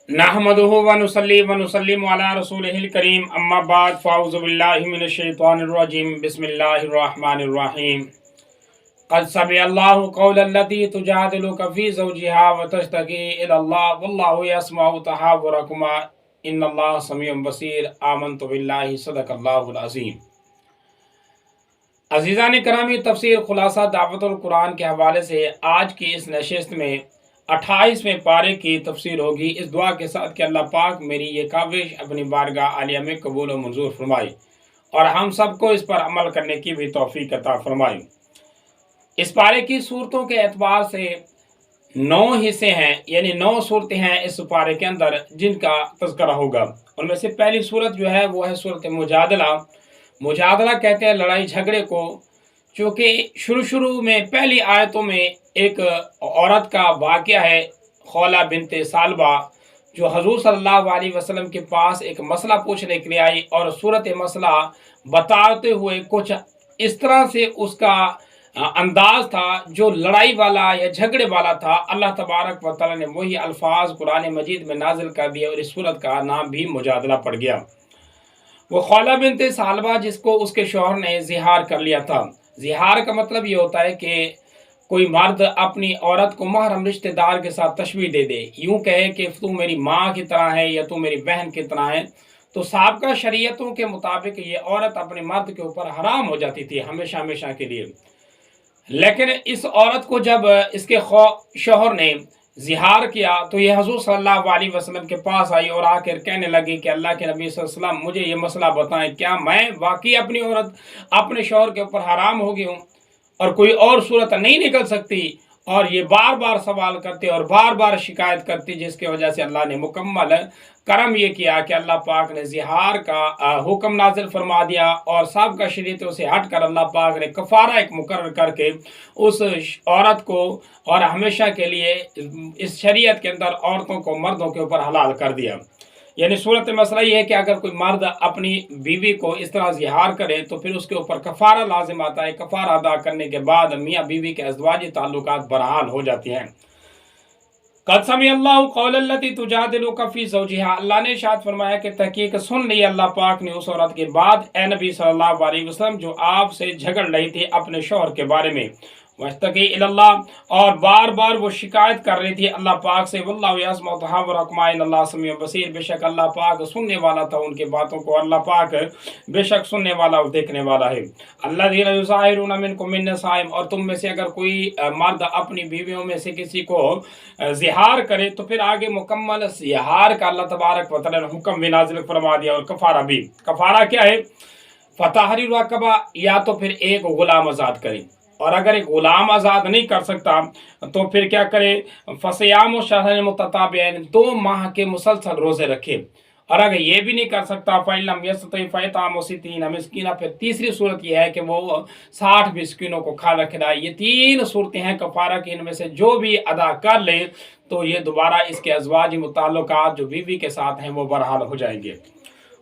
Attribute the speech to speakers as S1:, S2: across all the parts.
S1: नहमदुहु व नुसल्ली व नुसल्लिमु अला रसूलिहिल करीम अम्मा बाद फ़ाऊज़ु बिल्लाहि मिनश शैतानिर रजीम बिस्मिल्लाहिर रहमानिर रहीम क़द समिअल्लाहु क़ौलल्लती तुजादिलुका फ़ी ज़ौजिहा व तश्तकी इलल्लाह वल्लाहु यस्मअु तहाव्वुरकुमा इन्नल्लाह समीउन बसीर आमनतु बिल्लाहि सदक़ल्लाहुल अज़ीम। अज़ीज़ान करामी, तफ़सीर खुलासा दावतुल कुरान के हवाले से आज की इस नशिस्त में 28वें पारे की तफसीर होगी, इस दुआ के साथ कि अल्लाह पाक मेरी ये काविश अपनी बारगाह आलिया में कबूल और मंजूर फरमाए और हम सबको इस पर अमल करने की भी तौफीक अता फरमाए। इस पारे की सूरतों के एतबार से 9 हिस्से हैं, यानी 9 सूरतें हैं इस पारे के अंदर जिनका तज़किरा होगा। उनमें से पहली सूरत जो है वो है सूरत मुजादला। मुजादला कहते हैं लड़ाई झगड़े को, चूँकि शुरू में पहली आयतों में एक औरत का वाक़या है, खौला बिनते सालबा, जो हजूर सल्लल्लाहु अलैहि वसल्लम के पास एक मसला पूछने के लिए आई और सूरत मसला बताते हुए कुछ इस तरह से उसका अंदाज था जो लड़ाई वाला या झगड़े वाला था। अल्लाह तबारक व तआला ने वही अल्फाज कुरान मजीद में नाजिल कर दिया और इस सूरत का नाम भी मुजादला पड़ गया। वो खौला बिनते सालबा जिसको उसके शौहर ने ज़िहार कर लिया था। ज़िहार का मतलब ये होता है कि कोई मर्द अपनी औरत को महरम रिश्तेदार के साथ तशबीह दे दे, यूं कहे कि तू मेरी माँ की तरह है या तू मेरी बहन की तरह है। तो साबका शरीयतों के मुताबिक ये औरत अपने मर्द के ऊपर हराम हो जाती थी हमेशा हमेशा के लिए। लेकिन इस औरत को जब इसके शौहर ने ज़िहार किया तो ये हजूर सल्लल्लाहु अलैहि वसल्लम के पास आई और आकर कहने लगी कि अल्लाह के नबी सल्लल्लाहु अलैहि वसल्लम, मुझे ये मसला बताएं, क्या मैं वाकई अपनी औरत अपने शौहर के ऊपर हराम हो गई हूँ और कोई और सूरत नहीं निकल सकती? और ये बार बार सवाल करते और बार बार शिकायत करती, जिसकी वजह से अल्लाह ने मुकम्मल करम ये किया कि अल्लाह पाक ने ज़िहार का हुक्म नाजिल फरमा दिया और साबिक़ा शरीयतों से हट कर अल्लाह पाक ने कफ़ारा एक मुकर्रर करके उस औरत को और हमेशा के लिए इस शरीयत के अंदर औरतों को मर्दों के ऊपर हलाल कर दिया। यानी सूरत मसला ये है कि अगर कोई मर्द अपनी बीवी को इस तरह ज़िहार करे तो फिर उसके ऊपर कफ़ारा लाजिम आता है। कफ़ारा अदा करने के बाद मियाँ बीवी के अज़वाजी ताल्लुकात बरहाल हो जाती हैं। क़द समिअल्लाहु क़ौलल्लती तुजादिलुका फ़ी ज़ौजिहा, अल्लाह ने इरशाद फरमाया कि तहकीक सुन ली अल्लाह पाक ने उस औरत के बात, ए नबी सल्लल्लाहु अलैहि वसल्लम, जो आपसे झगड़ रही थी अपने शौहर के बारे में। वस्तकी इल्लल्लाह, और बार बार वो शिकायत कर रही थी अल्लाह पाक से। वल्लाहु यस्मअु तहाव्वुरकुमा इन्नल्लाह समीउन बसीर, बेशक अल्लाह पाक सुनने वाला था उनके बातों को, अल्लाह पाक बेशक सुनने वाला और देखने वाला है। अल्लज़ीना युज़ाहिरूना मिनकुम मिन निसाइहिम, और तुम में से अगर कोई मर्द अपनी बीवियों में से किसी को ज़िहार करे तो फिर आगे मुकम्मल ज़िहार का अल्लाह तबारक व तआला ने हुक्म भी नाज़िल फरमा दिया और कफ़ारा भी। कफ़ारा क्या है? फ़तहरीरु रक़बा, या तो फिर एक गुलाम आज़ाद करें, और अगर एक गुलाम आज़ाद नहीं कर सकता तो फिर क्या करे? फ़सियामु शहरैन मुतताबिऐन, 2 माह के मुसलसल रोज़े रखे। और अगर ये भी नहीं कर सकता फ़इल्लम यस्तति फ़इतामु सित्तीना मिस्कीना, फिर तीसरी सूरत यह है कि वो 60 मिस्कीनों को खाना खिलाए। ये 3 सूरतें हैं कफ़ारा की, इनमें से जो भी अदा कर ले तो ये दोबारा इसके अज़वाजी मुताल्लुकात जो बीवी के साथ हैं वो बरहाल हो जाएंगे।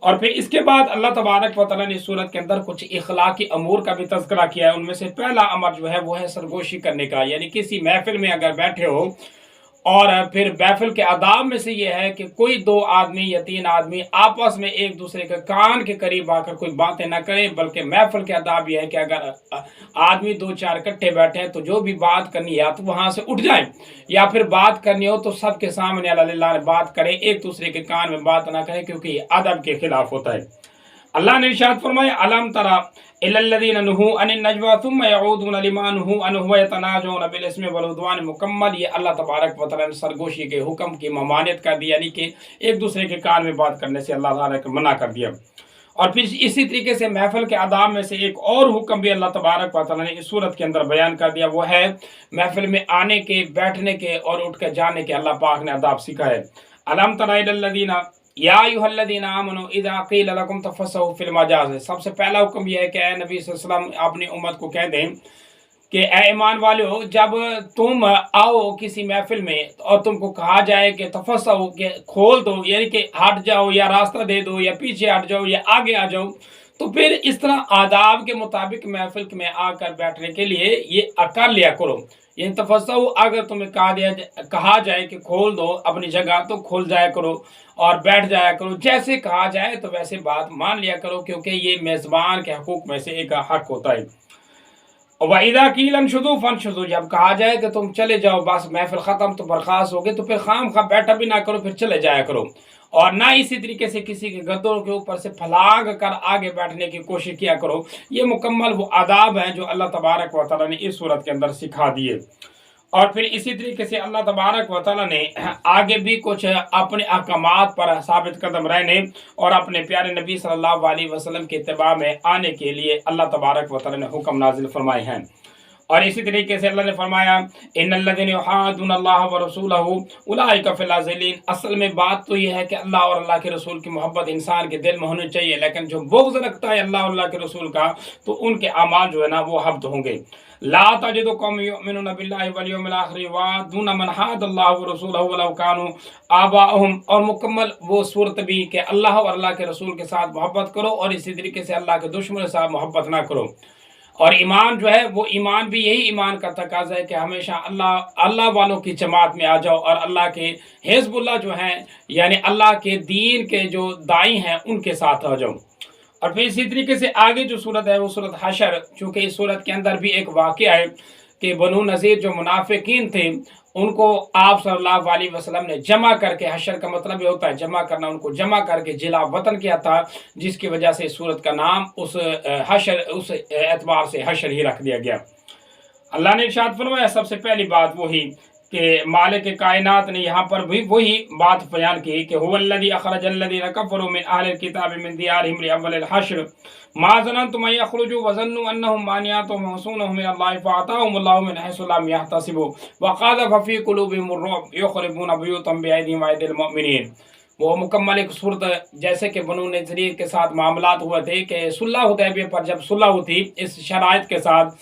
S1: और फिर इसके बाद अल्लाह तबारक व तआला ने सूरत के अंदर कुछ इखलाकी अमूर का भी तज़किरा किया है। उनमें से पहला अमर जो है वो है सरगोशी करने का, यानी किसी महफिल में अगर बैठे हो और फिर महफिल के आदाब में से ये है कि कोई 2 आदमी या 3 आदमी आपस में एक दूसरे के कान के करीब आकर कोई बातें ना करें, बल्कि महफिल के आदाब ये है कि अगर आदमी 2-4 इकट्ठे बैठे हैं तो जो भी बात करनी है या तो वहाँ से उठ जाएं, या फिर बात करनी हो तो सबके सामने अल्लाह बात करें, एक दूसरे के कान में बात ना करें, क्योंकि ये अदब के खिलाफ होता है। अल्लाह ने इरशाद फरमाया, अलम तरा इल्लल्लज़ीना नुहु अनिन नजवा सुम्मा यऊदूना लिमा नुहु अन्हु व यतनाजूना बिल इस्मि वल उद्वान मुकम्मल। ये अल्लाह तबारक व तआला ने सरगोशी के हुक्म की ममानियत कर दी, यानी कि एक दूसरे के कान में बात करने से अल्लाह ताला ने मना कर दिया। और फिर इसी तरीके से महफिल के आदाब में से एक और हुक्म भी अल्लाह तबारक व तआला ने इस सूरत के अंदर बयान कर दिया, वो है महफिल में आने के, बैठने के और उठ कर जाने के अल्लाह पाक ने आदाब सिखाए। अलम तरा इल्लल्लज़ीना या अय्युहल्लज़ीना आमनू इज़ा क़ील लकुम तफ़स्सहू फ़िल मजाज़। सबसे पहला हुक्म यह है कि ए नबी सल्लल्लाहु अलैहि वसल्लम अपनी उम्मत को कह दें कि ए ईमान वालों, जब तुम आओ किसी महफिल में और तुमको कहा जाए कि तफ़स्सहू, के खोल दो, यानी कि हट जाओ या रास्ता दे दो या पीछे हट जाओ या आगे आ जाओ, तो फिर इस तरह आदाब के मुताबिक महफिल में आकर बैठने के लिए ये कर लिया करो। ये तफस्सऊ, अगर तुम्हें कहा जाए कि खोल दो अपनी जगह तो खोल जाया करो और बैठ जाया करो, जैसे कहा जाए तो वैसे बात मान लिया करो, क्योंकि ये मेज़बान के हकूक में से एक हक होता है। वइदा कीलन शुदू फन शुदू, जब कहा जाए कि तुम चले जाओ, बस महफिल ख़त्म, तो बर्खास्त हो गए, तो फिर खाम खा बैठा भी ना करो, फिर चले जाया करो। और ना इसी तरीके से किसी के गद्दों के ऊपर से फलांग कर आगे बैठने की कोशिश किया करो। ये मुकम्मल वो आदाब हैं जो अल्लाह तबारक व तआला ने इस सूरत के अंदर सिखा दिए। और फिर इसी तरीके से अल्लाह तबारक व तआला ने आगे भी कुछ अपने अहकामात पर साबित कदम रहने और अपने प्यारे नबी सल्लल्लाहु अलैहि वसल्लम के इत्तिबा में आने के लिए अल्लाह तबारक व तआला ने हुक्म नाजिल फरमाए हैं। और इसी तरीके से अल्लाह ने फरमाया, इन्नल्लज़ीना युहाद्दूनल्लाह व रसूलहू उलाइका फिल आज़िलीन। असल में बात तो ये है कि अल्लाह और अल्लाह के रसूल की मोहब्बत इंसान के दिल में होनी चाहिए, लेकिन जो बुग़्ज़ रखता है अल्लाह और अल्लाह के रसूल का, तो उनके अमाल जो है ना वो हब्त होंगे। ला तजिदु कौमन युमिनूना बिल्लाहि वल यौमिल आखिर युवाद्दूना मन हाद्दल्लाहु व रसूलहू वलौ कानू आबाअहुम। और मुकम्मल वो सूरत भी कि अल्लाह और अल्लाह के रसूल के साथ मोहब्बत करो और इसी तरीके से अल्लाह के दुश्मन के साथ मोहब्बत ना करो। और ईमान जो है वो ईमान भी यही ईमान का तकाजा है कि हमेशा अल्लाह वालों की जमात में आ जाओ और अल्लाह के हिज़्बुल्लाह जो हैं यानी अल्लाह के दीन के जो दाई हैं उनके साथ आ जाओ। और फिर इसी तरीके से आगे जो सूरत है वो सूरत हशर, चूँकि इस सूरत के अंदर भी एक वाक़या है कि बनु नज़ीर जो मुनाफिकीन थे उनको आप सल्लल्लाहु अलैहि वसल्लम ने जमा करके, हशर का मतलब ये होता है जमा करना, उनको जमा करके जिला वतन किया था, जिसकी वजह से सूरत का नाम उस एतबार से हशर ही रख दिया गया। अल्लाह ने इरशाद फरमाया, सबसे पहली बात वही कि मालिक कायनात ने यहाँ पर भी वही बात बयान की कि हुवल्लज़ी अखरजल्लज़ीना कफ़रू मिन अहलिल किताबि मिन दियारिहिम लिअव्वलिल हश्र मा ज़ननतुम अन यख़रुजू व ज़न्नु अन्नहुम मानिअतुहुम हुसूनहुम मिनल्लाहि फ़अताहुमुल्लाहु मिन हैसु लम यहतसिबू व क़ज़फ़ फ़ी क़ुलूबिहिमुर रुअब युख़रिबूना बुयूतहुम बिअयदीहिम व अयदिल मुमिनीन। वो मुकम्मल एक सूरत, जैसे कि बनु नज़ीर के साथ मामलात हुए थे कि सुलह हुदैबिया पर जब सुलह हुई थी इस शराइत के साथ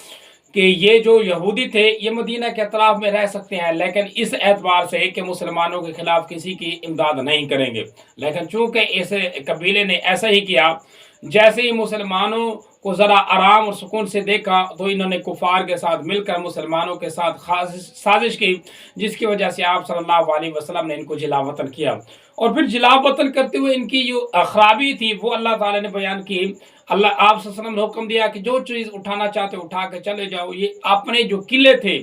S1: कि ये जो यहूदी थे ये मदीना के अतराफ में रह सकते हैं, लेकिन इस एतबार से कि मुसलमानों के खिलाफ किसी की इमदाद नहीं करेंगे। लेकिन चूँकि इस कबीले ने ऐसा ही किया, जैसे ही मुसलमानों को ज़रा आराम और सुकून से देखा तो इन्होंने कुफार के साथ मिलकर मुसलमानों के साथ साजिश की, जिसकी वजह से आप सल्लल्लाहु अलैहि वसल्लम ने इनको जिलावतन किया। और फिर जिलावतन करते हुए इनकी जो खराबी थी वो अल्लाह ताला ने बयान की। अल्लाह आप सल्लल्लाहु अलैहि वसल्लम ने हुक्म दिया कि जो चीज़ उठाना चाहते उठा के चले जाओ। ये अपने जो किले थे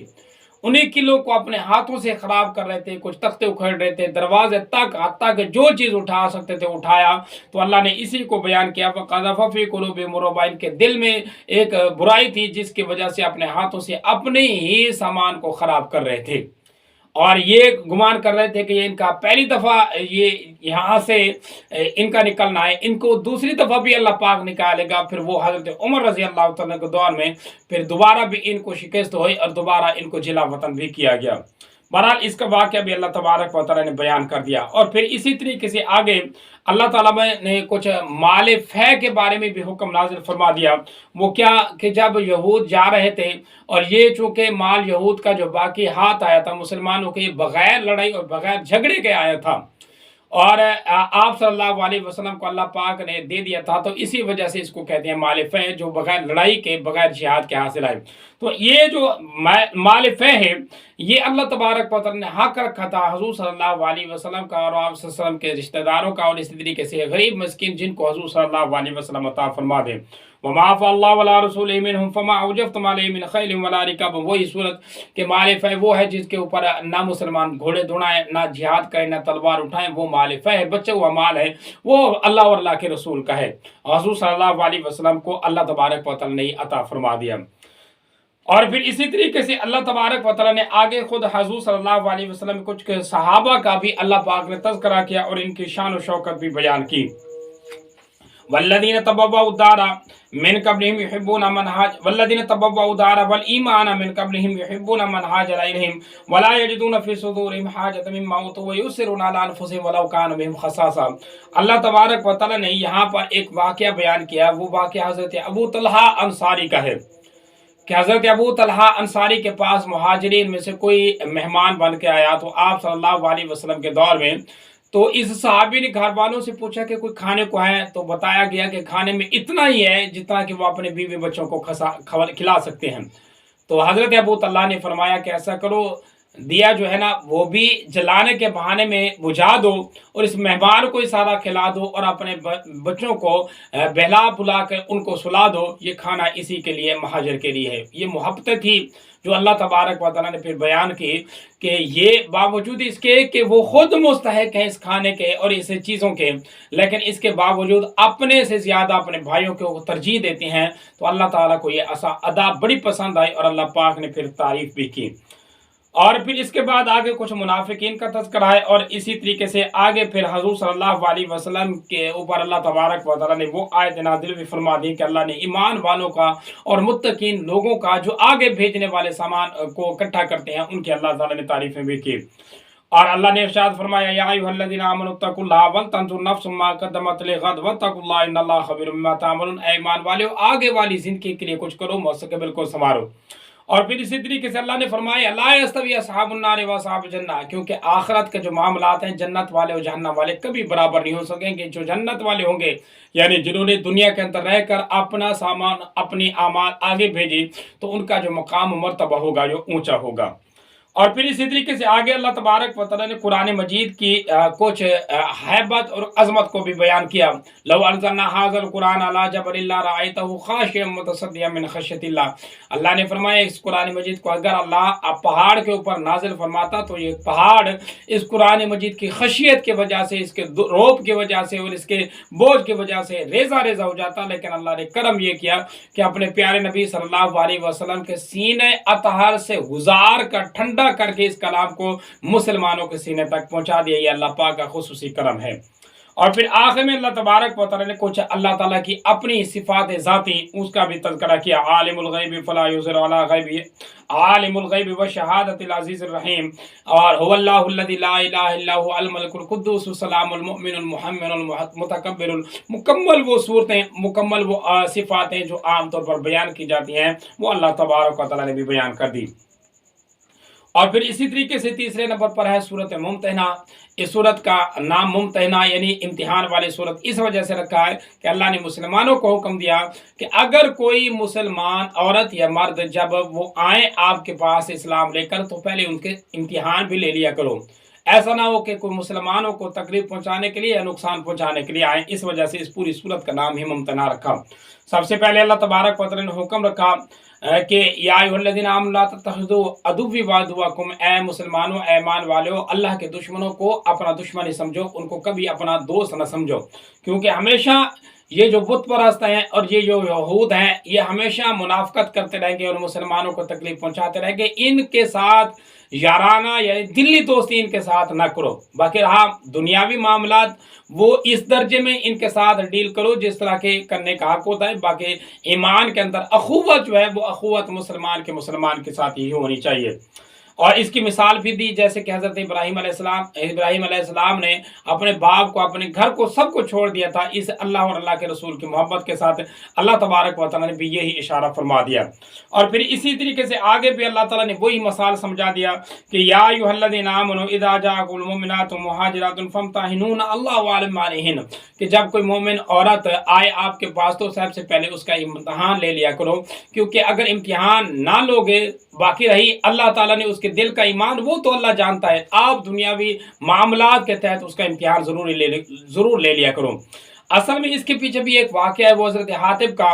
S1: उन्हीं किलों को अपने हाथों से खराब कर रहे थे, कुछ तख्ते उखड़ रहे थे, दरवाजे तक हत्ता के जो चीज़ उठा सकते थे उठाया। तो अल्लाह ने इसी को बयान किया, फ़क़ज़फ़ फ़ी क़ुलूबिहिम रुअब, इनके दिल में एक बुराई थी जिसकी वजह से अपने हाथों से अपने ही सामान को ख़राब कर रहे थे और ये गुमान कर रहे थे कि ये इनका पहली दफ़ा ये यहाँ से इनका निकलना है, इनको दूसरी दफ़ा भी अल्लाह पाक निकालेगा। फिर वो हज़रत उमर रज़ी अल्लाह तआला के दौर में फिर दोबारा भी इनको शिकस्त हुई और दोबारा इनको जिला वतन भी किया गया। बहरहाल इसका वाक़या भी अल्लाह तबारक व तआला ने बयान कर दिया। और फिर इसी तरीके से आगे अल्लाह ताला ने कुछ माल फ़ै के बारे में भी हुक्म नाज़िल फरमा दिया। वो क्या कि जब यहूद जा रहे थे और ये चूँकि माल यहूद का जो बाकी हाथ आया था मुसलमानों के बग़ैर लड़ाई और बग़ैर झगड़े के आया था और आप सल्लल्लाहु अलैहि वसल्लम को अल्लाह पाक ने दे दिया था, तो इसी वजह से इसको कहते हैं माल फ़ै, जो बग़ैर लड़ाई के बग़ैर जिहाद के हासिल आए। तो ये जो माल फ़ै है ये अल्लाह तबारक व तआला ने हक़ रखा था हुज़ूर सल्लल्लाहु अलैहि वसल्लम का और आप सल्लल्लाहु अलैहि वसल्लम के रिश्तेदारों का, और इसी तरीके से गरीब मिस्कीन जिनको हुज़ूर सल्लल्लाहु अलैहि वसल्लम अता फरमा दें। वमा अफ़अल्लाहु अला रसूलिही मिनहुम फमा औजफ़्तुम अलैहि मिन ख़ैलिन वला रिकाब। वही सूरत के माल फ़ै वो है जिसके ऊपर ना मुसलमान घोड़े दौड़ाएं, ना जिहाद करें, ना तलवार उठाएं, वो माल फ़ै है, बचा हुआ माल है, वो अल्लाह और अल्लाह के रसूल का है। हुज़ूर सल्लल्लाहु अलैहि वसल्लम को अल्लाह तबारक व तआला ने अता फरमा दिया। और फिर इसी तरीके से अल्लाह तबारक व तआला ने आगे खुद हुज़ूर सल्लल्लाहु अलैहि वसल्लम कुछ सहाबा का भी अल्लाह पाक ने तज़किरा किया और इनकी शान और शौकत भी बयान की। वल्लज़ीना तबव्वउ दारा मिन क़ब्लिहिम युहिब्बूना मन हाज वल्लज़ीना तबव्वउ दारा वल ईमाना मिन क़ब्लिहिम युहिब्बूना मन हाजरा इलैहिम वला यजिदूना फ़ी सुदूरिहिम हाजतन मिम्मा ऊतू व युसिरूना अला अनफुसिहिम वलौ काना बिहिम खसासा। अल्लाह तबारक व तआला ने यहाँ पर एक वाक़या बयान किया। वो वाक़या हज़रत अबू तलहा अंसारी का है कि हज़रत अबू तलहा अंसारी के पास मुहाजिरीन में से कोई मेहमान बन के आया। तो आप सल्लल्लाहु अलैहि वसल्लम के दौर में तो इस सहाबी ने घर वालों से पूछा कि कोई खाने को है, तो बताया गया कि खाने में इतना ही है जितना कि वो अपने बीवी बच्चों को खिला सकते हैं। तो हज़रत अबू तल्हा ने फरमाया कि ऐसा करो, दिया जो है ना वो भी जलाने के बहाने में बुझा दो, और इस मेहमान को सारा खिला दो, और अपने बच्चों को बहला बुला कर उनको सुला दो। ये खाना इसी के लिए, महाजर के लिए है। ये मोहब्बत थी जो अल्लाह तबारक व तआला ने फिर बयान की कि ये बावजूद इसके कि वो खुद मुस्तहिक हैं इस खाने के और इस चीज़ों के, लेकिन इसके बावजूद अपने से ज़्यादा अपने भाइयों को तरजीह देते हैं। तो अल्लाह ताला को ये अदा बड़ी पसंद आई और अल्लाह पाक ने फिर तारीफ़ भी की। और फिर इसके बाद आगे कुछ मुनाफिकीन का तज़किरा है, और इसी तरीके से आगे फिर हज़ूर सल्लल्लाहु अलैहि वसल्लम के ऊपर अल्लाह तबारक व तआला ने वो आयत नाज़िल भी फरमा दी कि अल्लाह ने ईमान वालों का और मुत्तकीन लोगों का जो आगे भेजने वाले सामान को इकट्ठा करते हैं, उनकी अल्लाह ताला ने तारीफ़ें भी की। और अल्लाह ने इरशाद फरमाया, या अय्युहल्लज़ीना आमनू तक़ुल्लाह वल तंजुर नफ्सुम मा क़द्दमत लिग़द वत्तक़ुल्लाह इन्नल्लाहा ख़बीरुम बिमा तामलून। ऐ ईमान वालों, आगे वाली ज़िंदगी के लिए कुछ करो, मुस्तक़बिल को संवारो। और फिर इसी तरीके से अल्लाह ने फरमाया, ला यस्तवी अस्हाबुन नार व अस्हाबुल जन्नह, क्योंकि आखिरत के जो मामलात हैं, जन्नत वाले और जहन्नम वाले कभी बराबर नहीं हो सकेंगे। जो जन्नत वाले होंगे यानी जिन्होंने दुनिया के अंदर रहकर अपना सामान अपनी आमाल आगे भेजी, तो उनका जो मकाम मर्तबा होगा जो ऊंचा होगा। और फिर इसी तरीके से आगे अल्लाह तबारक व तआला ने कुरान मजीद की कुछ हैबत और अजमत को भी बयान किया। लौ अंज़लना हाज़ल कुरान अला जबलिन लरअयतहु खाशिअम मुतसद्दिअम मिन खश्यतिल्लाह। अल्लाह ने फरमाया, इस कुरान मजीद को अगर अल्लाह पहाड़ के ऊपर नाजिल फरमाता तो ये पहाड़ इस कुरान मजीद की खशियत की वजह से, इसके रौब की वजह से और इसके बोझ की वजह से रेजा रेजा हो जाता। लेकिन अल्लाह ने करम ये किया कि अपने प्यारे नबी सल्लल्लाहु अलैहि वसल्लम के सीने अतहर से गुजार कर ठंडा करके इस कलाम को मुसलमानों के सीने तक पहुंचा दिया। ये अल्लाह पाक का खुसूसी करम है। और फिर आखिर में अल्लाह तबारक व तआला ने कुछ अल्लाह ताला की अपनी सिफात ज़ाती उसका भी तज़किरा किया। आलिमुल गैबि फला युज़हिरु अला गैबिही आलिमुल गैबि व शहादतिल अज़ीज़िर रहीम, और हुवल्लाहुल्लज़ी ला इलाहा इल्ला हुवा अल मलिकुल कुद्दूसुस सलामुल मुमिनुल मुहम्मिनुल मुतकब्बिरुल। मुकम्मल वो सूरतें, मुकम्मल वो सिफातें जो आम तौर पर बयान की जाती हैं, वो अल्लाह तबारक व तआला ने भी बयान कर दी। और फिर इसी तरीके से तीसरे नंबर पर है सूरत मुमतहना। इस सूरत का नाम मुमतहना यानी इम्तिहान वाली सूरत इस वजह से रखा है कि अल्लाह ने मुसलमानों को हुक्म दिया कि अगर कोई मुसलमान औरत या मर्द जब वो आए आपके पास इस्लाम लेकर, तो पहले उनके इम्तिहान भी ले लिया करो। ऐसा ना हो कि कोई मुसलमानों को तकलीफ पहुंचाने के लिए या नुकसान पहुंचाने के लिए आए। इस वजह से इस पूरी सूरत का नाम ही मुमतना रखा। सबसे पहले अल्लाह तबारक व तआला ने हुक्म रखा कि या अय्युहल्लज़ीना आमनू ला तत्तखिज़ू अदुव्वी व अदुव्वकुम, ए मुसलमानों, ए ईमान वालों, अल्लाह के दुश्मनों को अपना दुश्मन ही समझो, उनको कभी अपना दोस्त न समझो। क्योंकि हमेशा ये जो बुत परस्त हैं और ये जो यहूद हैं, ये हमेशा मुनाफकत करते रहेंगे और मुसलमानों को तकलीफ पहुंचाते रहेंगे। इनके साथ याराना यानी दिल्ली दोस्ती इनके साथ ना करो। बाकी हाँ, दुनियावी मामलात वो इस दर्जे में इनके साथ डील करो जिस तरह के करने का हक होता है। बाकी ईमान के अंदर अखुवत जो है वो अखुवत मुसलमान के साथ ही होनी चाहिए। और इसकी मिसाल भी दी जैसे कि हज़रत इब्राहीम अलैहिस्सलाम ने अपने बाप को, अपने घर को, सबको छोड़ दिया था इस अल्लाह और अल्लाह के रसूल की मोहब्बत के साथ। अल्लाह तबारक व तआला ने भी यही इशारा फरमा दिया। और फिर इसी तरीके से आगे भी अल्लाह ताला ने वही मिसाल समझा दिया कि या अय्युहल्लज़ीना आमनू इज़ा जाअकुमुल मुमिनातु मुहाजिरातुन फम्तहिनून अल्लाहु अअलम बिहीन, कि जब कोई मोमिन औरत आए आपके पास तो सबसे पहले उसका इम्तिहान ले लिया करो। क्योंकि अगर इम्तिहान ना लोगे, बाकी रही अल्लाह ताला ने उसके दिल का ईमान, वो तो अल्लाह जानता है। आप दुनियावी मामलात के तहत उसका इम्तिहान ज़रूर ले लिया करो। असल में इसके पीछे भी एक वाक़या है वो हज़रत हातिब का,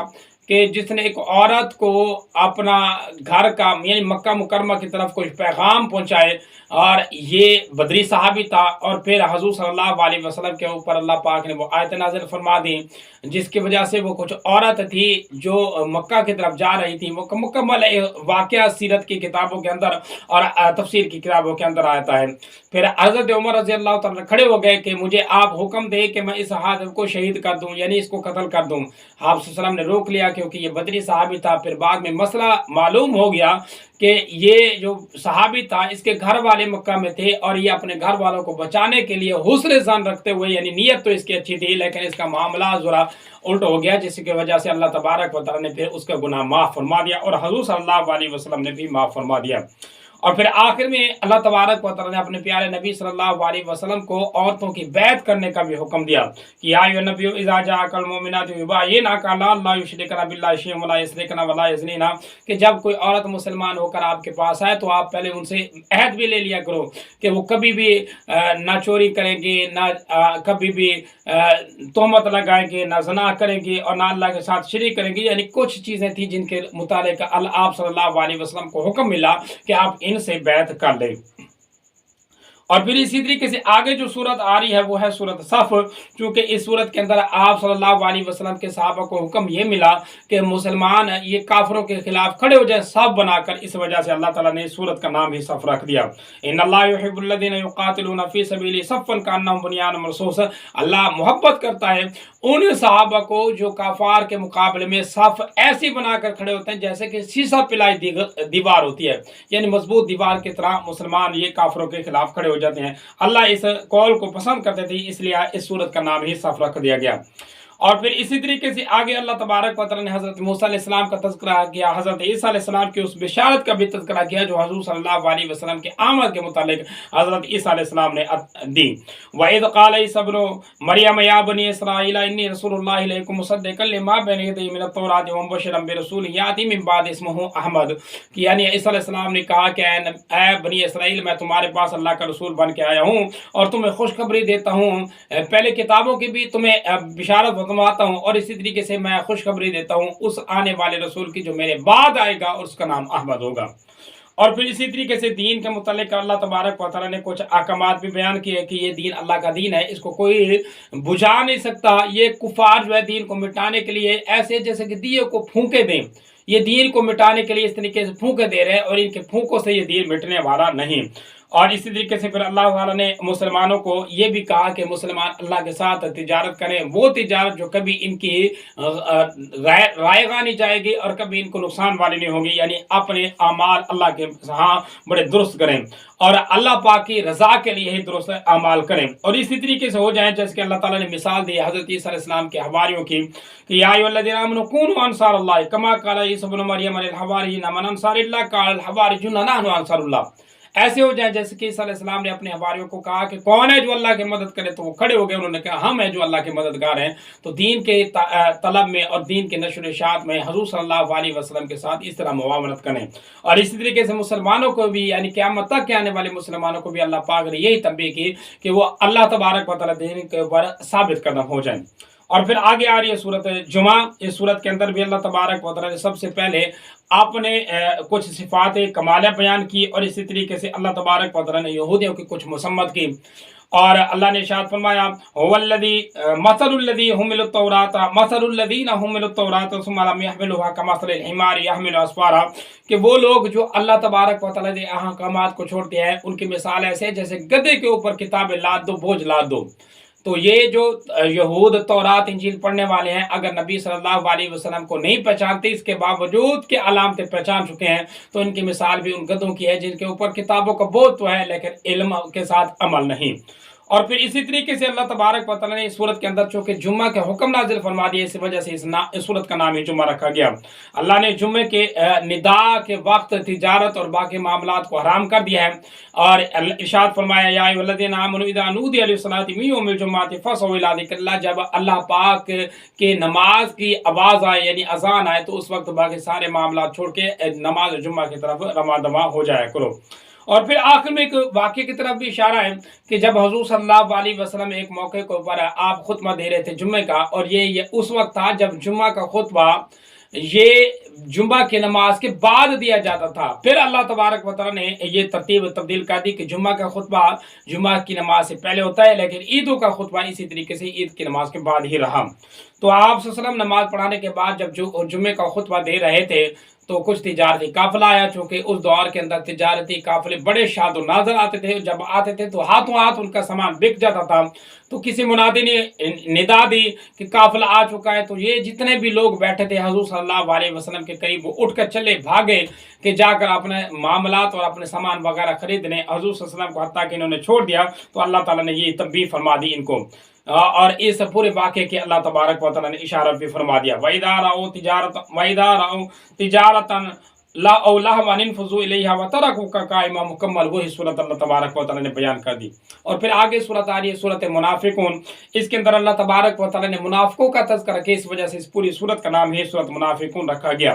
S1: कि जिसने एक औरत को अपना घर का यानी मक्का मुकरमा की तरफ कुछ पैगाम पहुंचाए, और ये बदरी साहबी था। और फिर हज़ूर सल्लल्लाहु अलैहि वसल्लम के ऊपर अल्लाह पाक ने वो आयत नाज़िल फरमा दी, जिसकी वजह से वो कुछ औरत थी जो मक्का की तरफ जा रही थी। वो मुकम्मल वाक़या सीरत की किताबों के अंदर और तफसीर की किताबों के अंदर आता है। फिर हज़रत उमर रज़ी अल्लाह तआला खड़े हो गए कि मुझे आप हुक्म दे कि मैं इस हातिब को शहीद कर दूँ, यानी इसको कत्ल कर दूँ। आप सल्लल्लाहु अलैहि वसल्लम ने रोक लिया क्योंकि ये बदरी सहाबी था। फिर बाद में मसला मालूम हो गया कि ये जो सहाबी था इसके घर वाले मक्का में थे, और ये अपने घर वालों को बचाने के लिए हुस्न ज़न रखते हुए, यानी नीयत तो इसकी अच्छी थी लेकिन इसका मामला ज़रा उल्ट हो गया, जिसकी वजह से अल्लाह तबारक व तआला ने फिर उसका गुनाह माफ़ फरमा दिया और हज़ूर सल्लल्लाहु अलैहि वसल्लम ने भी माफ़ फरमा दिया। اور پھر آخر میں اللہ تبارک و تعالی نے اپنے پیارے نبی صلی اللہ علیہ وسلم کو عورتوں کی بیعت کرنے کا بھی حکم دیا کہ یا ایھا النبی اذا جاءک المؤمنات یبايعنک علی لا یشرکن باللہ شیئا ولا یسرقن ولا یزنین، کہ جب کوئی عورت مسلمان ہو کر آپ کے پاس آئے تو آپ پہلے ان سے عہد بھی لے لیا کرو کہ وہ کبھی بھی نہ چوری کریں گی، نہ کبھی بھی تہمت لگائیں گے، نہ زنا کریں گی، اور نہ اللہ کے ساتھ شریک کریں گی. یعنی کچھ چیزیں تھیں جن کے متعلق آپ صلی اللہ علیہ وسلم کو حکم ملا کہ آپ ان سے بیعت کر لیں. اور پھر اسی طریقے سے آگے جو صورت آ رہی ہے وہ ہے صورت صف، چونکہ اس صورت کے اندر آپ صلی اللہ علیہ وسلم کے صحابہ کو حکم یہ ملا کہ مسلمان یہ کافروں کے خلاف کھڑے ہو جائیں صف بنا کر. اس وجہ سے اللہ تعالیٰ نے اس صورت کا نام ہی صف رکھ دیا. ان اللہ یحب الذین یقاتلون فی سبیلہ صفا کانہم بنیان مرصوص. اللہ محبت کرتا ہے ان صحابہ کو جو کفار کے مقابلے میں صف ایسی بنا کر کھڑے ہوتے ہیں جیسے کہ سیسا پلائی دیوار ہوتی ہے، یعنی مضبوط دیوار کی طرح مسلمان یہ کافروں کے خلاف کھڑے ہو جاتے ہیں. اللہ اس قول کو پسند کرتے تھے، اس لیے اس صورت کا نام ہی صف رکھ دیا گیا. اور پھر اسی طریقے سے آگے اللہ تبارک و تعالی نے حضرت موسیٰ علیہ السلام کا تذکرہ کیا، حضرت عیسیٰ علیہ السلام کی اس بشارت کا بھی تذکرہ کیا جو حضور صلی اللہ علیہ وسلم کے آمد کے متعلق حضرت عیسیٰ علیہ السلام نے دی. وَإِذْ قَالَ عِيسَىٰ ابْنُ مَرْيَمَ يَا بَنِي إِسْرَائِيلَ إِنِّي رَسُولُ اللَّهِ إِلَيْكُمْ مُصَدِّقًا لِمَا بَيْنَ يَدَيَّ مِنَ التَّوْرَاةِ وَمُبَشِّرًا بِرَسُولٍ يَأْتِي مِن بَعْدِي اسْمُهُ احمد، کہ یعنی عیسیٰ علیہ السلام نے کہا کہ اے بنی اسرائیل، میں تمہارے پاس اللہ کا رسول بن کے آیا ہوں اور تمہیں خوشخبری دیتا ہوں، پہلے کتابوں کی بھی تمہیں بشارت بتواتا ہوں، اور اسی طریقے سے میں خوشخبری دیتا ہوں اس آنے والے رسول کی جو میرے بعد آئے گا اور اس کا نام احمد ہوگا. اور پھر اسی طریقے سے دین کے متعلق اللہ تبارک و تعالیٰ نے کچھ احکامات بھی بیان کیے کہ یہ دین اللہ کا دین ہے، اس کو کوئی بجھا نہیں سکتا. یہ کفار جو ہے دین کو مٹانے کے لیے ایسے جیسے کہ دیے کو پھونکے دیں، یہ دین کو مٹانے کے لیے اس طریقے سے پھونکے دے رہے ہیں اور ان کے پھونکوں سے یہ دین مٹنے والا نہیں. اور اسی طریقے سے پھر اللہ تعالیٰ نے مسلمانوں کو یہ بھی کہا کہ مسلمان اللہ کے ساتھ تجارت کریں، وہ تجارت جو کبھی ان کی رائگاں نہیں جائے گی اور کبھی ان کو نقصان والی نہیں ہوگی، یعنی اپنے اعمال اللہ کے ہاں بڑے درست کریں اور اللہ پاک کی رضا کے لیے ہی درست اعمال کریں. اور اسی طریقے سے ہو جائیں جیسے کہ اللہ تعالیٰ نے مثال دی حضرت عیسیٰ علیہ السلام کے حواریوں کی کہ یا ایھا الذین آمنوا کونوا انصار اللہ کما قال عیسی ابن مریم للحواریین من انصار اللہ قال الحواریون نحن انصار اللہ. ایسے ہو جائیں جیسے کہ عیسیٰ علیہ السلام نے اپنے حواریوں کو کہا کہ کون ہے جو اللہ کی مدد کرے، تو وہ کھڑے ہو گئے، انہوں نے کہا ہم ہیں جو اللہ کے مددگار ہیں. تو دین کے طلب میں اور دین کے نشر و اشاعت میں حضور صلی اللہ علیہ وسلم کے ساتھ اس طرح معاونت کریں. اور اسی طریقے سے مسلمانوں کو بھی یعنی قیامت تک کے آنے والے مسلمانوں کو بھی اللہ پاک نے یہی تنبیہ کی کہ وہ اللہ تبارک و تعالیٰ دین کے اوپر ثابت قدم ہو جائیں. اور پھر آگے آ رہی ہے صورت جمعہ. اس صورت کے اندر بھی اللہ تبارک و تعالیٰ نے سب سے پہلے اپنے کچھ صفات کمالہ بیان کی اور اسی طریقے سے اللہ تبارک و تعالیٰ نے یہودیوں کی کچھ مذمت کی. اور اللہ نے ارشاد فرمایا هو الذی مثل الذی حملوا التوراۃ مثل الذین حملوا التوراۃ ثم لم يحملوها كمثل الحمار يحمل اسفارا، کہ وہ لوگ جو اللہ تبارک و تعالیٰ کے احکامات کو چھوڑتے ہیں ان کی مثال ایسے جیسے گدھے کے اوپر کتابیں لاد دو، بوجھ لاد دو. تو یہ جو یہود تورات انجیل پڑھنے والے ہیں اگر نبی صلی اللہ علیہ وسلم کو نہیں پہچانتے، اس کے باوجود کہ علامتیں پہچان چکے ہیں، تو ان کی مثال بھی ان گدھوں کی ہے جن کے اوپر کتابوں کا بوجھ تو ہے لیکن علم کے ساتھ عمل نہیں. اور پھر اسی طریقے سے اللہ تبارک و تعالیٰ نے اس صورت کے اندر چونکہ جمعہ کے حکم نازل فرما دیے، اس وجہ سے اس صورت کا نام ہی جمعہ رکھا گیا. اللہ نے جمعے کے ندا کے وقت تجارت اور باقی معاملات کو حرام کر دیا ہے اور ارشاد فرمایا یا ایھا الذین آمنوا اذا نودی للصلاۃ من یوم الجمعۃ فاسعوا الی ذکر اللہ. جب اللہ پاک کے نماز کی آواز آئے یعنی اذان آئے تو اس وقت باقی سارے معاملات چھوڑ کے نماز جمعہ کی طرف رواں دواں ہو جایا کرو. اور پھر آخر میں ایک واقعے کی طرف بھی اشارہ ہے کہ جب حضور صلی اللہ علیہ وسلم ایک موقع کے اوپر آپ خطبہ دے رہے تھے جمعے کا، اور یہ اس وقت تھا جب جمعہ کا خطبہ یہ جمعہ کی نماز کے بعد دیا جاتا تھا. پھر اللہ تبارک و تعالیٰ نے یہ ترتیب تبدیل کر دی کہ جمعہ کا خطبہ جمعہ کی نماز سے پہلے ہوتا ہے لیکن عیدوں کا خطبہ اسی طریقے سے عید کی نماز کے بعد ہی رہا. تو آپ صلی اللہ علیہ وسلم نماز پڑھانے کے بعد جب جمعے کا خطبہ دے رہے تھے تو کچھ تجارتی قافلہ آیا، چونکہ اس دور کے اندر تجارتی قافلے بڑے شاد و نازل آتے تھے، جب آتے تھے تو ہاتھوں ہاتھ ان کا سامان بک جاتا تھا. تو کسی منادی نے ندا دی کہ قافلہ آ چکا ہے، تو یہ جتنے بھی لوگ بیٹھے تھے حضور صلی اللہ علیہ وسلم کے قریب وہ اٹھ کر چلے بھاگے کہ جا کر اپنے معاملات اور اپنے سامان وغیرہ خریدنے. حضور صلی اللہ علیہ وسلم کو حتیٰ کہ انہوں نے چھوڑ دیا تو اللہ تعالیٰ نے یہ تنبیہ فرما دی ان کو. اور اس پورے واقعے کے اللہ تبارک و تعالیٰ نے اشارہ بھی فرما دیا وَإِذَا رَأَوْا تِجَارَةً ला औलाहवानिन फजू इलैहा व तरकुका काइमा, मुकम्मल वही सूरत अल्लाह तबारक व तआला ने बयान कर दी। और फिर आगे सूरत आ रही है सूरत मुनाफिकून। इसके अंदर अल्लाह तबारक व तआला ने मुनाफिकों का तज़किरा किया, इस वजह से इस पूरी सूरत का नाम है सूरत मुनाफिकून रखा गया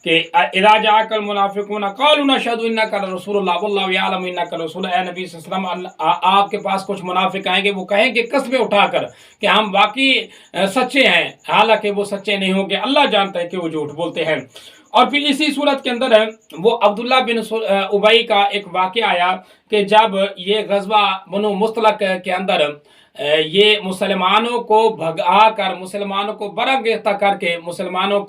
S1: कि इज़ा जाअकल मुनाफिकून क़ालू नशहदु इन्नका लरसूलुल्लाह वल्लाहु यअलमु इन्नका लरसूल। ए नबी सल्लल्लाहु अलैहि वसल्लम, आपके पास कुछ मुनाफिक आएंगे, वो कहेंगे कस्में उठाकर कि हम वाकई सच्चे हैं, हालांकि वो सच्चे नहीं होंगे, अल्लाह जानता है कि वो झूठ बोलते हैं। और फिर इसी सूरत के अंदर है वो अब्दुल्ला बिन उबई का एक वाक़या आया कि जब ये गज़वा बनु मुस्तलक के अंदर ये मुसलमानों को भगा कर, मुसलमानों को बरंगेख्ता करके, मुसलमानों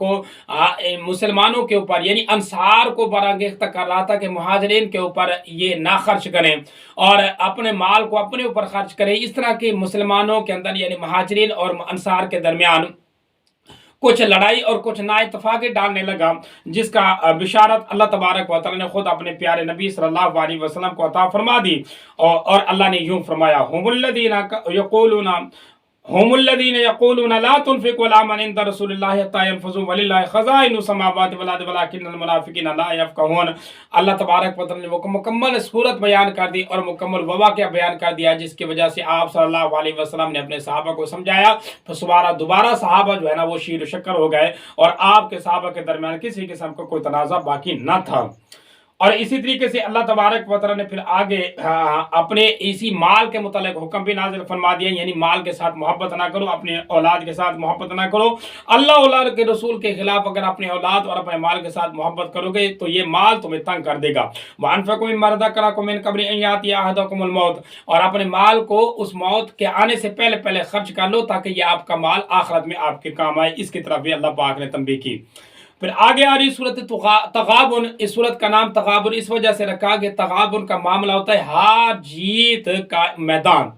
S1: के ऊपर यानी अंसार को बरंगेख्ता कर रहा था कि मुहाजिरीन के ऊपर ये ना खर्च करें और अपने माल को अपने ऊपर खर्च करें। इस तरह की मुसलमानों के अंदर यानी मुहाजिरीन और अंसार के दरमियान कुछ लड़ाई और कुछ ना इत्तफाक़ी डालने लगा, जिसका बिशारत अल्लाह तबारक व तआला ने खुद अपने प्यारे नबी सल्लल्लाहु अलैहि वसल्लम को अता फरमा दी। और अल्लाह ने यूं फरमाया, हुमुल्लज़ीना यक़ूलूना ला तुनफ़िक़ू अला मन इंद रसूलिल्लाहि हत्ता यनफ़ज़ू वलिल्लाहि ख़ज़ाइनु समावाति वल अर्ज़ि वलाकिन्नल मुनाफ़िक़ीना ला यफ़क़हून। अल्लाह तबारक व तआला ने वो मुकम्मल सूरत बयान कर दी और मुकम्मल वाक़या बयान कर दिया, जिसकी वजह से आप सल्लल्लाहु अलैहि वसल्लम ने अपने सहाबा को समझाया। तो दोबारा सहाबा जो है ना वो शीर शक्कर हो गए और आपके सहाबा के दरमियान किसी किस्म का कोई तनाज़ा बाकी न था। और इसी तरीके से अल्लाह तबारक व तआला ने फिर आगे अपने इसी माल के मुतालिक हुक्म भी नाजिल फरमा दिया, यानी माल के साथ मोहब्बत ना करो, अपने औलाद के साथ मोहब्बत ना करो। अल्लाह औलाद के रसूल के खिलाफ अगर अपने औलाद और अपने माल के साथ मोहब्बत करोगे तो ये माल तुम्हें तंग कर देगा। वअनफ़िक़ू मिम्मा रज़क़नाकुम मिन क़ब्लि अन यातिया अहदकुमुल मौत, और अपने माल को उस मौत के आने से पहले पहले खर्च कर लो ताकि ये आपका माल आखिरत में आपके काम आए। इसकी तरफ भी अल्लाह पाक ने तंबीह की। फिर आगे आ रही सूरत तगाबुन। इस सूरत का नाम तगाबुन इस वजह से रखा कि तगाबुन का मामला होता है हार जीत का मैदान,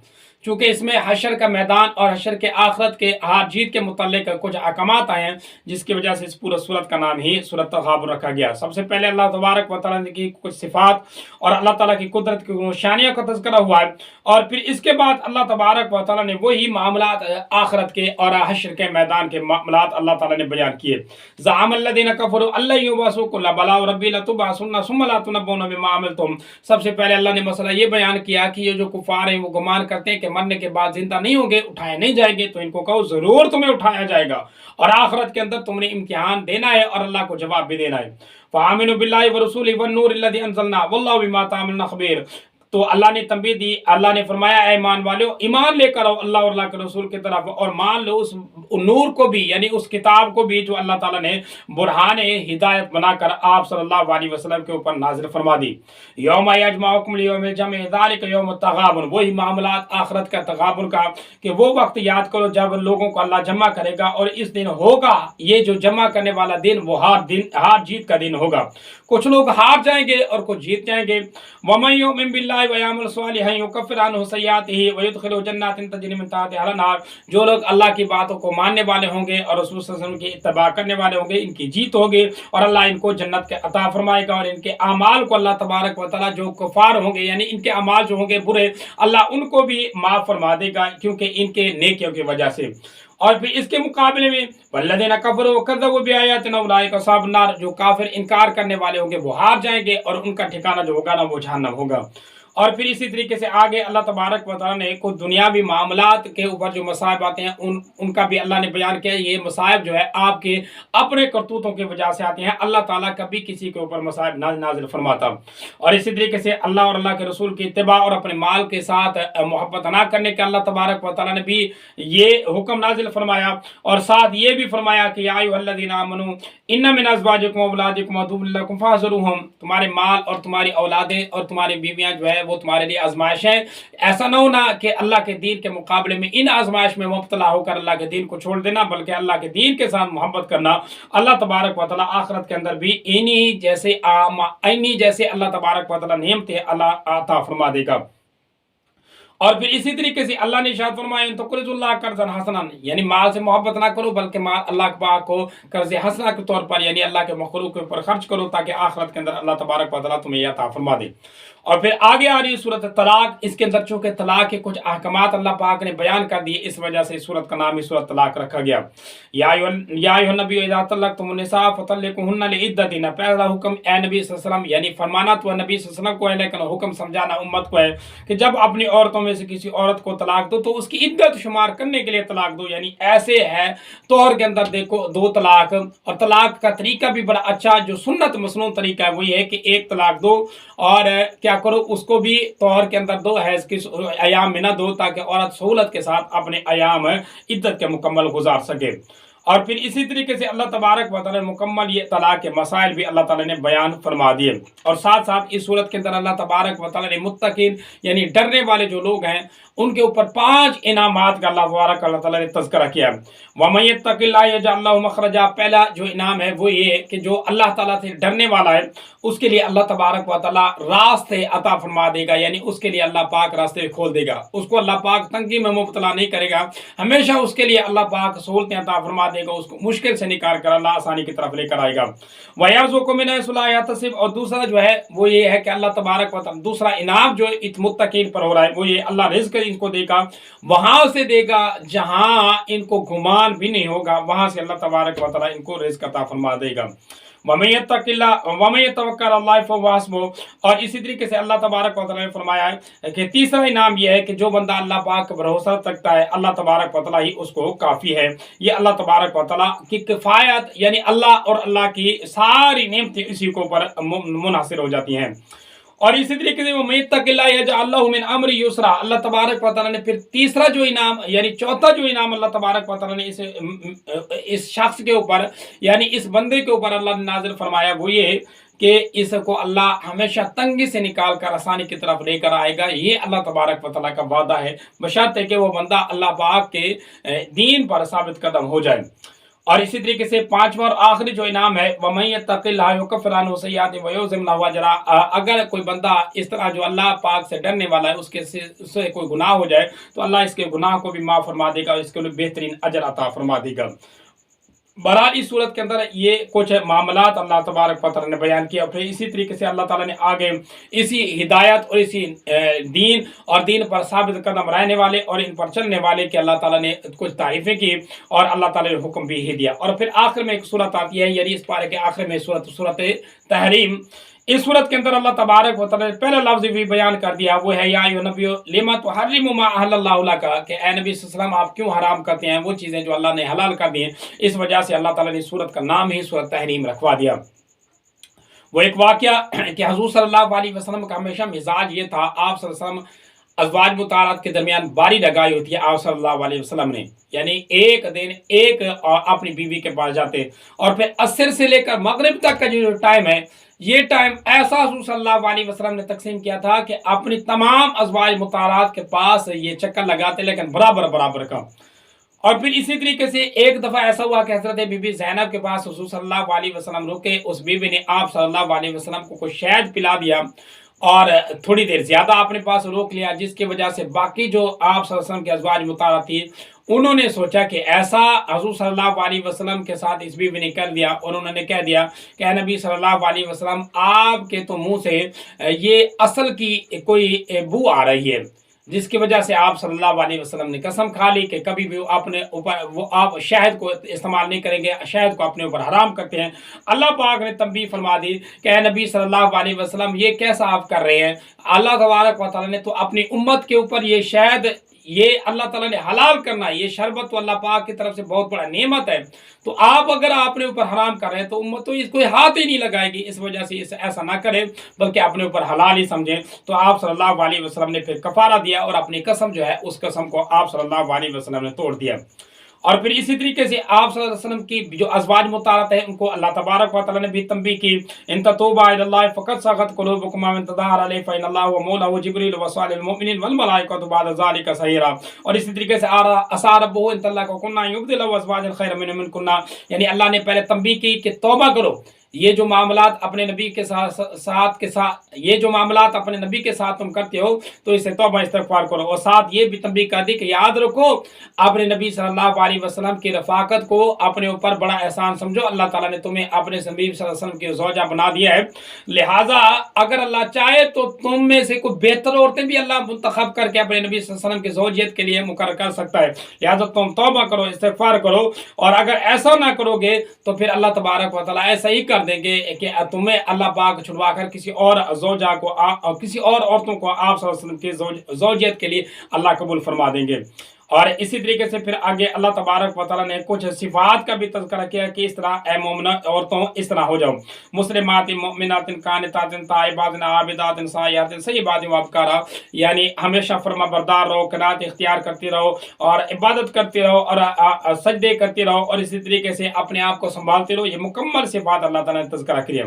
S1: चूँकि इसमें हशर का मैदान और हशर के आखिरत के हार जीत के मुतालिक कुछ अहकामात आए हैं, जिसकी वजह से इस पूरा सूरत का नाम ही सूरत तगाबुन रखा गया। सबसे पहले अल्लाह तबारक व तआला की कुछ सिफात और अल्लाह ताला की कुदरत की निशानियों का तज़किरा हुआ है, और फिर इसके बाद अल्लाह तबारक व तआला ने वही मामलात आखिरत के और हशर के मैदान के मामलात अल्लाह ताला ने बयान किए। ज़अमल्लज़ीना कफ़रू अल्ला युबअसू कुल्ला बला रब्बी लतुबअसुन्ना सुम्मा ला तुनब्बऊना बिमा अमिलतुम। सबसे पहले अल्लाह ने मसला ये बयान किया कि ये जो कुफार हैं वो गुमान करते हैं कि मरने के बाद जिंदा नहीं होंगे, उठाए नहीं जाएंगे, तो इनको कहो जरूर तुम्हें उठाया जाएगा और आखिरत के अंदर तुमने इम्तिहान देना है और अल्लाह को जवाब भी देना है। फ़आमिनु बिल्लाहि व रसूलिहि वन नूरिल्लज़ी अंज़लना वल्लाहु बिमा तामलून ख़बीर। तो अल्लाह ने तंबीह दी, अल्लाह ने फरमाया ऐ ईमान वालों, ईमान लेकर आओ अल्लाह और अल्लाह के रसूल की तरफ और मान लो उस नूर को भी, यानी उस किताब को भी जो अल्लाह ताला ने बुरहान हिदायत बनाकर आप सल्लल्लाहु अलैहि वसल्लम के ऊपर नाजिल फरमा दी। यौम यजमउकुम लियौमिल जमअ ज़ालिका यौमुत तगाबुन, वही मामलात आखिरत का तगाबुन का कि वो वक्त याद करो जब लोगों को अल्लाह जमा करेगा और इस दिन होगा ये जो जमा करने वाला दिन वो हार जीत का दिन होगा। कुछ लोग हार जाएंगे और कुछ जीत जाएंगे। वमन युमिन बिल्लाहि व यअमल सालिहन युकफ्फिर अन्हु सय्यातिही व युदखिलहु जन्नातिन तजरी मिन तहतिहा अल-अनहार। जो लोग अल्लाह की बातों को मानने वाले होंगे और रसूल सल्लल्लाहु अलैहि वसल्लम की इत्तिबा करने वाले होंगे, इनकी जीत होगी और अल्लाह इनको जन्नत के अता फरमाएगा। और इनके अमाल को अल्लाह तबारक व तआला, जो कुफार होंगे यानी इनके अमाल जो होंगे बुरे, अल्लाह उनको भी माफ़ फरमा देगा क्योंकि इनके नेकियों की वजह से। और फिर इसके मुकाबले में वल्लज़ीना कफ़रू व कज़्ज़बू बिआयातिना उलाइका अस्हाबुन नार, जो काफिर इनकार करने वाले होंगे वो हार जाएंगे और उनका ठिकाना जो होगा ना वो जहन्नम होगा। और फिर इसी तरीके से आगे अल्लाह तबारक व तआला ने कुछ दुनियावी मामलात के ऊपर जो मसाइब आते हैं उनका भी अल्लाह ने बयान किया। ये मसाइब जो है आपके अपने करतूतों की वजह से आते हैं, अल्लाह ताला कभी किसी के ऊपर मसाइब नाजिल फरमाता। और इसी तरीके से अल्लाह और अल्लाह के रसूल की इत्तिबा और अपने माल के साथ मोहब्बत ना करने के अल्लाह तबारक व तआला ने भी ये हुक्म नाजिल फरमाया। और साथ ये भी फरमाया कि या अय्युहल्लज़ीना आमनू इन्ना मिन अज़वाजिकुम व औलादिकुम अदुव्वुन लकुम फ़ाहज़रूहुम, तुम्हारे माल और तुम्हारी औलादें और तुम्हारी बीवियां जो है वो तुम्हारे लिए आजमाइश है। ऐसा ना होना कि अल्लाह के दीन के मुकाबले में इन आजमाइश में मुब्तला होकर अल्लाह के दीन को छोड़ देना, बल्कि अल्लाह के दीन के साथ मोहब्बत करना। अल्लाह तबारक व तआला आखिरत के अंदर भी इन्हीं जैसे अल्लाह तबारक व तआला नेमतें अल्लाह अता फरमा देगा। और फिर इसी तरीके से अल्लाह ने इरशाद फरमाया इन तुक़रिज़ुल्लाह कर्ज़न हसनन, यानी माल से मोहब्बत ना करो बल्कि माल अल्लाह पाक को कर्ज़ हसना के तौर पर यानी अल्लाह के मखलूक के ऊपर खर्च करो ताकि आखिरत के अंदर अल्लाह तबारक व तआला तुम्हें अता फरमा दे। اور پھر آگے آ رہی ہے صورت طلاق، اس کے اندر چونکہ طلاق کے کچھ احکامات اللہ پاک نے بیان کر دیے، اس وجہ سے صورت کا نام ہی صورت طلاق رکھا گیا۔ یا ایھا النبی اذا طلقتم النساء فطلقوهن لعدتهن، پہلا حکم اے نبی صلی اللہ علیہ وسلم، یعنی فرمانا تو نبی صلی اللہ علیہ وسلم کو ہے، لیکن حکم سمجھانا امت کو ہے کہ جب اپنی عورتوں میں سے کسی عورت کو طلاق دو تو اس کی عدت شمار کرنے کے لیے طلاق دو، یعنی ایسے ہے طور کے اندر دیکھو دو طلاق، اور طلاق کا طریقہ بھی بڑا اچھا جو سنت مسنون طریقہ ہے وہ یہ ہے کہ ایک طلاق دو اور کیا کرو اس کو بھی طور کے اندر دو، حیض کی ایام میں نہ دو، تاکہ عورت سہولت کے ساتھ اپنے ایام عدت کے مکمل گزار سکے۔ اور پھر اسی طریقے سے اللہ تبارک و تعالی مکمل یہ طلاق کے مسائل بھی اللہ تعالی نے بیان فرما دیے، اور ساتھ ساتھ اس صورت کے اندر اللہ تبارک و تعالی نے متقین یعنی ڈرنے والے جو لوگ ہیں ان کے اوپر 5 انعامات کا اللہ تبارک و تعالی نے تذکرہ کیا ہے۔ وَمَن يَتَّقِ اللَّهَ يَجْعَل لَّهُ مَخْرَجًا، پہلا جو انعام ہے وہ یہ کہ جو اللہ تعالیٰ سے ڈرنے والا ہے اس کے لیے اللہ تبارک و تعالیٰ راستے عطا فرما دے گا، یعنی اس کے لیے اللہ پاک راستے کھول دے گا، اس کو اللہ پاک تنگی میں مبتلا نہیں کرے گا، ہمیشہ اس کے لیے اللہ پاک سہولتیں عطا فرما دے گا، اس کو مشکل سے نکال کر اللہ آسانی کی طرف لے کر آئے گا۔ وَيَرْزُقْهُ مِنْ حَيْثُ لَا يَحْتَسِبُ، اور دوسرا جو ہے وہ یہ ہے کہ اللہ تبارک و تعالیٰ دوسرا انعام جو متقین پر ہو رہا ہے وہ یہ اللہ رزق ان کو دے گا، وہاں سے دے گا جہاں ان کو گمان بھی نہیں ہوگا، وہاں سے اللہ تبارک و تعالیٰ ان کو رزق عطا فرما دے گا۔ وَمَن يَتَّقِ اللَّهَ وَمَن يَتَوَكَّلْ عَلَى اللَّهِ فَهُوَ حَسْبُهُ، اور اسی طریقے سے اللہ تبارک و تعالیٰ نے فرمایا ہے کہ تیسرا انعام یہ ہے کہ جو بندہ اللہ پاک پر بھروسہ رکھتا ہے اللہ تبارک و تعالیٰ ہی اس کو کافی ہے۔ یہ اللہ تبارک و تعالیٰ کی کفایت یعنی اللہ اور اللہ کی ساری نعمتیں اسی کے اوپر منحصر ہو جاتی ہیں۔ اور اسی طریقے سے وَمَن يَتَّقِ اللَّهَ يَجْعَل لَّهُ مِنْ أَمْرِهِ يُسْرًا، اللہ تبارک و تعالیٰ نے پھر تیسرا جو انعام یعنی چوتھا جو انعام اللہ تبارک و تعالیٰ نے اس شخص کے اوپر یعنی اس بندے کے اوپر اللہ نے نازل فرمایا وہ یہ کہ اس کو اللہ ہمیشہ تنگی سے نکال کر آسانی کی طرف لے کر آئے گا، یہ اللہ تبارک و تعالیٰ کا وعدہ ہے، بشرطے کہ وہ بندہ اللہ پاک کے دین پر ثابت قدم ہو جائے۔ اور اسی طریقے سے پانچواں اور آخری جو انعام ہے وَمَن يَتَّقِ اللَّهَ يُكَفِّرْ عَنْهُ سَيِّئَاتِهِ وَيُعْظِمْ لَهُ أَجْرًا، اگر کوئی بندہ اس طرح جو اللہ پاک سے ڈرنے والا ہے اس سے کوئی گناہ ہو جائے تو اللہ اس کے گناہ کو بھی معاف فرما دے گا اور اس کے لیے بہترین اجر عطا فرما دے گا۔ بہرحال اس صورت کے اندر یہ کچھ معاملات اللہ تبارک و تعالیٰ نے بیان کیا، پھر اسی طریقے سے اللہ تعالیٰ نے آگے اسی ہدایت اور اسی دین اور دین پر ثابت قدم رہنے والے اور ان پر چلنے والے کے اللہ تعالیٰ نے کچھ تعریفیں کی اور اللہ تعالیٰ نے حکم بھی ہی دیا۔ اور پھر آخر میں ایک صورت آتی ہے یعنی اس پارے کے آخر میں صورت تحریم، اس صورت کے اندر اللہ تبارک و تعالیٰ نے پہلا لفظ بھی بیان کر دیا وہ ہے یا ایھا النبی لما تحرم ما احل اللہ لک، کہ اے نبی صلی اللہ علیہ وسلم آپ کیوں حرام کرتے ہیں وہ چیزیں جو اللہ نے حلال کر دی ہیں، اس وجہ سے اللہ تعالیٰ نے صورت کا نام ہی صورت تحریم رکھوا دیا۔ وہ ایک واقعہ کہ حضور صلی اللہ علیہ وسلم کا ہمیشہ مزاج یہ تھا، آپ صلی اللہ علیہ وسلم ازواج مطہرات کے درمیان باری لگائی ہوتی ہے آپ صلی اللہ علیہ وسلم نے، یعنی ایک دن ایک اپنی بیوی کے پاس جاتے اور پھر عصر سے لے کر مغرب تک کا جو ٹائم ہے یہ ٹائم ایسا حضور صلی اللہ علیہ وسلم نے تقسیم کیا تھا کہ اپنی تمام ازواج مطہرات کے پاس یہ چکر لگاتے لیکن برابر کا۔ اور پھر اسی طریقے سے ایک دفعہ ایسا ہوا کہ حضرت بی بی زینب کے پاس حضور صلی اللہ علیہ وسلم رکے، اس بیوی نے آپ صلی اللہ علیہ وسلم کو کوئی شہد پلا دیا اور تھوڑی دیر زیادہ اپنے پاس روک لیا، جس کی وجہ سے باقی جو آپ صلی اللہ علیہ وسلم کے ازواج مطہرات تھی انہوں نے سوچا کہ ایسا حضور صلی اللہ علیہ وسلم کے ساتھ اس بیوی نے کر دیا، اور انہوں نے کہہ دیا کہ اے نبی صلی اللہ علیہ وسلم آپ کے تو منہ سے یہ اصل کی کوئی بو آ رہی ہے، جس کی وجہ سے آپ صلی اللہ علیہ وسلم نے قسم کھا لی کہ کبھی بھی اپنے اوپر وہ آپ شہد کو استعمال نہیں کریں گے، شہد کو اپنے اوپر حرام کرتے ہیں۔ اللہ پاک نے تنبیہ فرما دی کہ اے نبی صلی اللہ علیہ وسلم یہ کیسا آپ کر رہے ہیں، اللہ تبارک و تعالیٰ نے تو اپنی امت کے اوپر یہ شہد یہ اللہ تعالیٰ نے حلال کرنا ہے، یہ شربت تو اللہ پاک کی طرف سے بہت بڑا نعمت ہے، تو آپ اگر اپنے اوپر حرام کر رہے ہیں تو امت تو اس کو ہاتھ ہی نہیں لگائے گی، اس وجہ سے ایسا نہ کرے بلکہ اپنے اوپر حلال ہی سمجھیں۔ تو آپ صلی اللہ علیہ وسلم نے پھر کفارہ دیا اور اپنی قسم جو ہے اس قسم کو آپ صلی اللہ علیہ وسلم نے توڑ دیا۔ اور پھر اسی طریقے سے آپ صلی اللہ علیہ وسلم کی جو ازواج مطہرات ہیں ان کو اللہ تبارک و تعالیٰ نے بھی تنبیہ کی، ان تتوبا الی اللہ فقد صغت قلوبکما وان تظاہروا علیہ فإن اللہ هو مولاه جبریل وصالح المؤمنین والملائکۃ بعد ذلک ظہیرا۔ اور اسی طریقے سے عسیٰ ربہ ان طلقکن ان یبدلہ ازواجا خیرا منکن، یعنی اللہ نے پہلے تنبیہ کی کہ توبہ کرو، یہ جو معاملات اپنے نبی کے ساتھ یہ جو معاملات اپنے نبی کے ساتھ تم کرتے ہو تو اسے توبہ استغفار کرو، اور ساتھ یہ بھی تنبیہ کر دی کہ یاد رکھو اپنے نبی صلی اللہ علیہ وسلم کی رفاقت کو اپنے اوپر بڑا احسان سمجھو، اللہ تعالیٰ نے تمہیں اپنے نبی صلی اللہ علیہ وسلم کی زوجہ بنا دیا ہے، لہٰذا اگر اللہ چاہے تو تم میں سے کوئی بہتر عورتیں بھی اللہ منتخب کر کے اپنے نبی صلی اللہ علیہ وسلم کی زوجیت کے لیے مقرر کر سکتا ہے، لہٰذا تم توبہ کرو، استغفار کرو، اور اگر ایسا نہ کرو گے تو پھر اللہ تبارک و تعالیٰ ایسا ہی کر دیں گے کہ تمہیں اللہ پاک چھڑوا کر کسی اور زوجہ کو کسی اور عورتوں کو آپ صلی اللہ علیہ وسلم کی زوجیت کے لیے اللہ قبول فرما دیں گے۔ اور اسی طریقے سے پھر آگے اللہ تبارک و تعالیٰ نے کچھ صفات کا بھی تذکرہ کیا کہ اس طرح اے مومنہ عورتوں اس طرح ہو جاؤ، مسلمات مومنات قانتات تائبات عابدات سائحات سیبات وابکارا، یعنی ہمیشہ فرما بردار رہو، قناعت اختیار کرتی رہو اور عبادت کرتی رہو اور سجدے کرتی رہو، اور اسی طریقے سے اپنے آپ کو سنبھالتے رہو۔ یہ مکمل صفات اللہ تعالیٰ نے تذکرہ کیا۔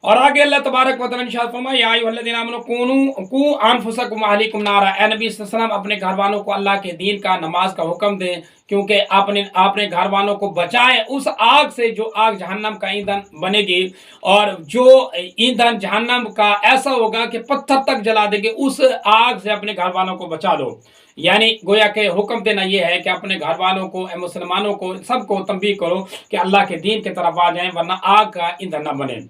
S1: اور آگے اللہ تبارک و تعالیٰ نے ارشاد فرمایا یا ایھا الذین آمنوا قوا انفسکم واہلیکم نارا، اے نبی صلی اللہ علیہ وسلم اپنے گھر والوں کو اللہ کے دین کا نماز کا حکم دیں، کیونکہ اپنے گھر والوں کو بچائیں اس آگ سے جو آگ جہنم کا ایندھن بنے گی، اور جو ایندھن جہنم کا ایسا ہوگا کہ پتھر تک جلا دے گے، اس آگ سے اپنے گھر والوں کو بچا لو۔ یعنی گویا کہ حکم دینا یہ ہے کہ اپنے گھر والوں کو، مسلمانوں کو، سب کو تنبیہ کرو کہ اللہ کے دین کی طرف آ جائیں، ورنہ آگ کا ایندھن نہ بنے۔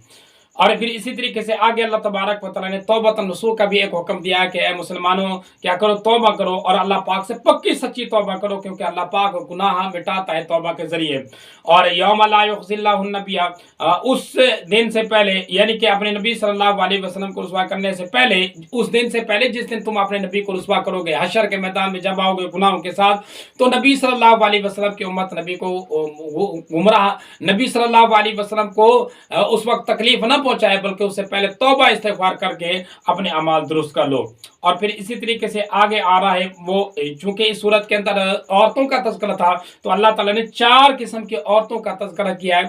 S1: اور پھر اسی طریقے سے آگے اللہ تبارک و تعالیٰ نے توبۃ النصوح کا بھی ایک حکم دیا کہ اے مسلمانوں کیا کرو، توبہ کرو اور اللہ پاک سے پکی سچی توبہ کرو، کیونکہ اللہ پاک گناہ مٹاتا ہے توبہ کے ذریعے۔ اور یوم لا یخزی اللہ النبی، اس دن سے پہلے، یعنی کہ اپنے نبی صلی اللہ علیہ وسلم کو رسوا کرنے سے پہلے، اس دن سے پہلے جس دن تم اپنے نبی کو رسوا کرو گے، حشر کے میدان میں جب آؤ گے گناہوں کے ساتھ، تو نبی صلی اللہ علیہ وسلم کی امت نبی کو گمراہ، نبی صلی اللہ علیہ وسلم کو اس وقت تکلیف نہ پہنچائے، بلکہ اس سے پہلے توبہ استغفار کر کے اپنے اعمال درست کر لو۔ اور پھر اسی طریقے سے آگے آ رہا ہے وہ، چونکہ اس صورت کے اندر عورتوں کا تذکرہ تھا تو اللہ تعالیٰ نے 4 قسم کی عورتوں کا تذکرہ کیا ہے،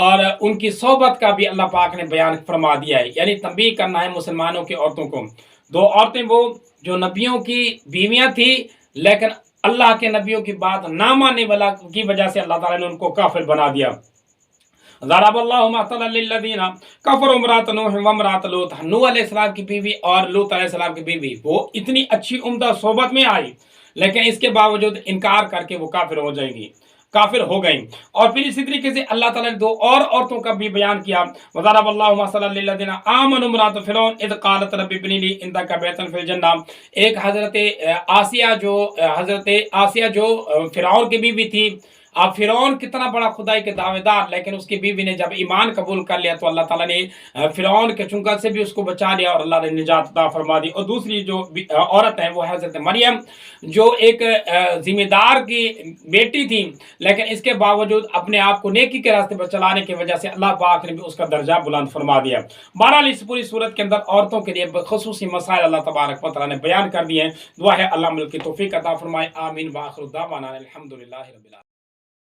S1: اور ان کی صحبت کا بھی اللہ پاک نے بیان فرما دیا ہے، یعنی تنبیہ کرنا ہے مسلمانوں کی عورتوں کو۔ 2 عورتیں وہ جو نبیوں کی بیویاں تھیں، لیکن اللہ کے نبیوں کی بات نہ ماننے والا کی وجہ سے اللہ تعالیٰ نے ان کو کافر بنا دیا۔ ضرب اللہ مثلا للذین کفروا امرأۃ نوح وامرأۃ لوط، نوح علیہ السلام کی بیوی اور لوط علیہ السلام کی بیوی وہ اتنی اچھی عمدہ صحبت میں آئی، لیکن اس کے باوجود انکار کر کے وہ کافر ہو گئیں۔ اور پھر اسی طریقے سے اللہ تعالیٰ نے 2 اور عورتوں کا بھی بیان کیا، وضرب اللہ مثلا للذین آمنوا امرأۃ فرعون اذ قالت رب ابن لی عندک بیتا فی الجنہ، ایک حضرت آسیہ جو فرعون کی بیوی تھی۔ اب فرعون کتنا بڑا خدائی کے دعوے دار، لیکن اس کی بیوی نے جب ایمان قبول کر لیا تو اللہ تعالیٰ نے فرعون کے چنگل سے بھی اس کو بچا لیا اور اللہ نے نجات عطا فرما دی۔ اور دوسری جو عورت ہے وہ حضرت مریم، جو ایک ذمہ دار کی بیٹی تھی، لیکن اس کے باوجود اپنے آپ کو نیکی کے راستے پر چلانے کی وجہ سے اللہ پاک نے بھی اس کا درجہ بلند فرما دیا۔ بہرحال اس پوری صورت کے اندر عورتوں کے لیے خصوصی مسائل اللہ تبارک و تعالیٰ نے بیان کر دیے ہیں۔ دعا ہے اللہ ملک کی توفیق عطا فرمائے، آمین، وآخر دعوانا الحمدللہ رب العالمین۔